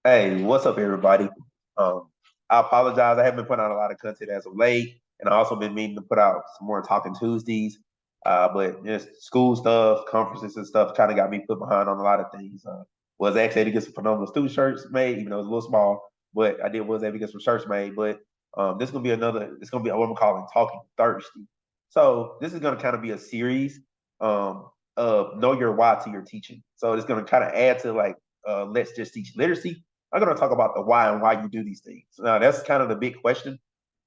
Hey, what's up, everybody? Um, I apologize. I haven't been putting out a lot of content as of late, and I also been meaning to put out some more Talking Tuesdays. But just school stuff, conferences and stuff, kind of got me put behind on a lot of things. Was actually able to get some phenomenal student shirts made, even though it was a little small, but was able to get some shirts made. But this is gonna be another. It's gonna be what I'm calling Talking Thursday. So this is gonna kind of be a series um, of know your why to your teaching. So it's gonna kind of add to like let's just teach literacy. I'm going to talk about the why and why you do these things. Now that's kind of the big question.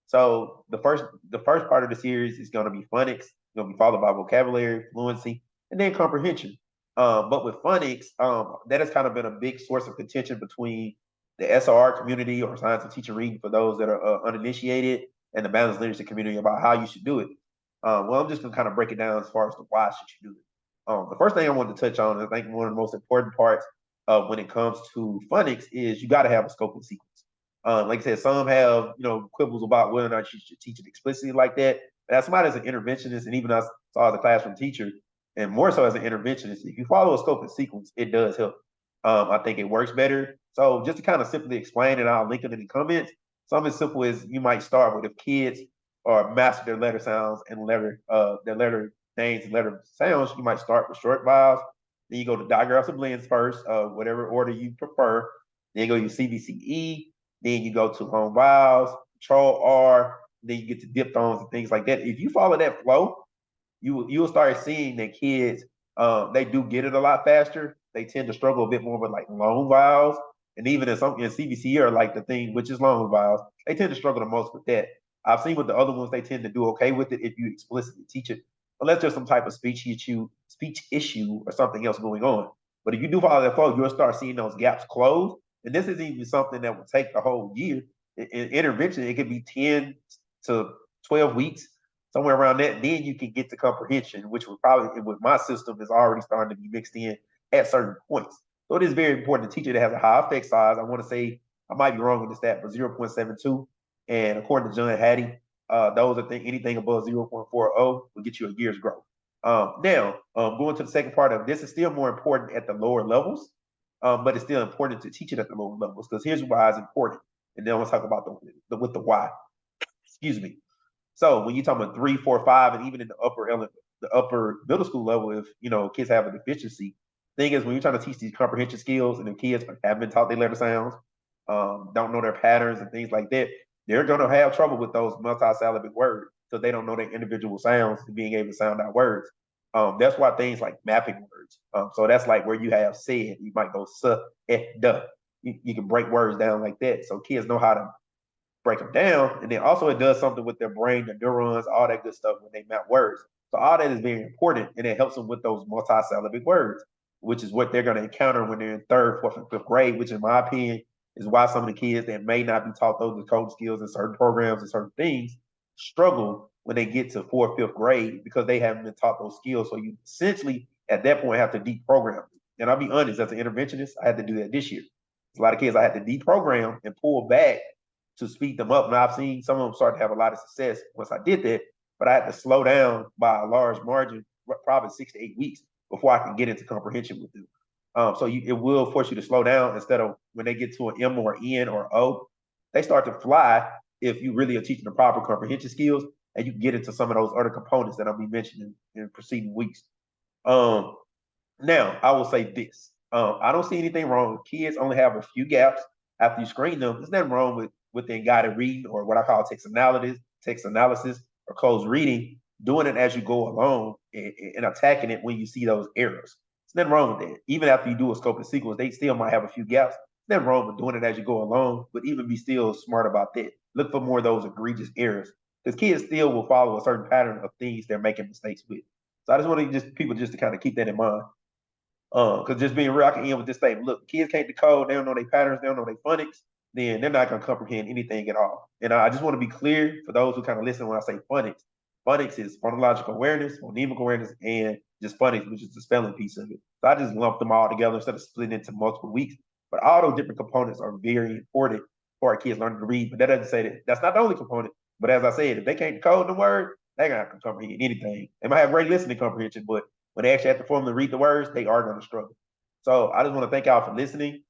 So the first part of the series is going to be phonics. It's going to be followed by vocabulary, fluency, and then comprehension. But with phonics, that has kind of been a big source of contention between the SRR community or science and teacher reading for those that are uninitiated and the balanced literacy community about how you should do it. Well, I'm just going to kind of break it down as far as the why should you do it. The first thing I wanted to touch on, I think one of the most important parts when it comes to phonics is you got to have a scope and sequence. Like I said, some have quibbles about whether or not you should teach it explicitly like that. But as somebody as an interventionist, and even as as a classroom teacher, and more so as an interventionist, if you follow a scope and sequence, it does help. I think it works better. So just to kind of simply explain, and I'll link it in the comments. Something as simple as you might start with if kids are master their letter sounds and their letter names and letter sounds, you might start with short vowels. Then you go to diagrams and blends first, whatever order you prefer. Then you go to CVCE. Then you go to long vowels, control R. Then you get to diphthongs and things like that. If you follow that flow, you'll start seeing that kids they do get it a lot faster. They tend to struggle a bit more with like long vowels, and even in CVC or like the thing which is long vowels, they tend to struggle the most with that. I've seen with the other ones they tend to do okay with it if you explicitly teach it, unless there's some type of speech issue or something else going on. But if you do follow that flow, you'll start seeing those gaps close. And this is even something that will take the whole year. In intervention, it could be 10 to 12 weeks, somewhere around that. Then you can get to comprehension, which would probably, with my system, is already starting to be mixed in at certain points. So it is very important to teach it that has a high effect size. I want to say, I might be wrong with the stat, but 0.72. And according to John Hattie, those are anything above 0.40 will get you a year's growth. Now, going to the second part of this is still more important at the lower levels, but it's still important to teach it at the lower levels because here's why it's important. And then we'll talk about with the why. Excuse me. So when you talk about 3, 4, 5, and even in the upper middle school level, if kids have a deficiency, thing is when you're trying to teach these comprehension skills and the kids have been taught their letter sounds, don't know their patterns and things like that, they're going to have trouble with those multi-syllabic words because they don't know their individual sounds and being able to sound out words. That's why things like mapping words. So that's like where you have said, you might go "s," "eh," "duh." You can break words down like that, so kids know how to break them down. And then also it does something with their brain, the neurons, all that good stuff when they map words. So all that is very important, and it helps them with those multi-syllabic words, which is what they're going to encounter when they're in third, fourth, and fifth grade. Which, in my opinion, is why some of the kids that may not be taught those code skills in certain programs and certain things struggle when they get to fourth, fifth grade because they haven't been taught those skills. So you essentially at that point have to deprogram. And I'll be honest, as an interventionist, I had to do that this year. A lot of kids I had to deprogram and pull back to speed them up. Now I've seen some of them start to have a lot of success once I did that, but I had to slow down by a large margin, probably 6 to 8 weeks before I can get into comprehension with them. It will force you to slow down instead of when they get to an M or N or O, they start to fly if you really are teaching the proper comprehension skills and you can get into some of those other components that I'll be mentioning in preceding weeks. Um, Now, I will say this. I don't see anything wrong. Kids only have a few gaps after you screen them. There's nothing wrong with their guided reading or what I call text analysis or closed reading, doing it as you go along and attacking it when you see those errors. There's nothing wrong with that. Even after you do a scope and sequence, they still might have a few gaps. There's nothing wrong with doing it as you go along, but even be still smart about that. Look for more of those egregious errors because kids still will follow a certain pattern of things they're making mistakes with. So I just want to just people just to kind of keep that in mind. Because just being real, I can end with this statement. Look, kids can't decode, they don't know their patterns, they don't know their phonics, then they're not going to comprehend anything at all. And I just want to be clear for those who kind of listen when I say phonics. Phonics is phonological awareness, phonemic awareness, and just phonics, which is the spelling piece of it. So I just lumped them all together instead of splitting into multiple weeks. But all those different components are very important for our kids learning to read. But that doesn't say that that's not the only component. But as I said, if they can't decode the word, they're not going to comprehend anything. They might have great listening comprehension, but when they actually have to form to read the words, they are going to struggle. So I just want to thank y'all for listening.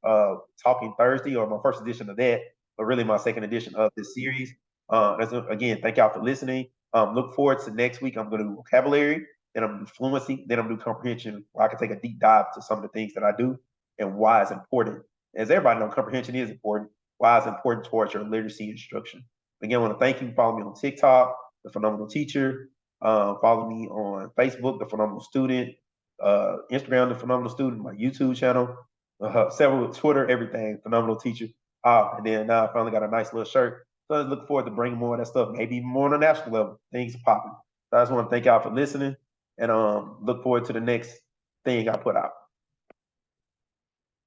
Talking Thursday, or my first edition of that, but really my second edition of this series. Again, thank y'all for listening. Look forward to next week. I'm going to do vocabulary, then I'm going to do fluency, then I'm going to do comprehension, where I can take a deep dive to some of the things that I do and why it's important. As everybody knows, comprehension is important. Why it's important towards your literacy instruction. Again, I want to thank you. Follow me on TikTok, The Phenomenal Teacher. Follow me on Facebook, The Phenomenal Student. Instagram, The Phenomenal Student. My YouTube channel. Several Twitter, everything. Phenomenal Teacher. And then now I finally got a nice little shirt. So I look forward to bringing more of that stuff, maybe even more on a national level. Things popping. So I just want to thank y'all for listening, and look forward to the next thing I put out.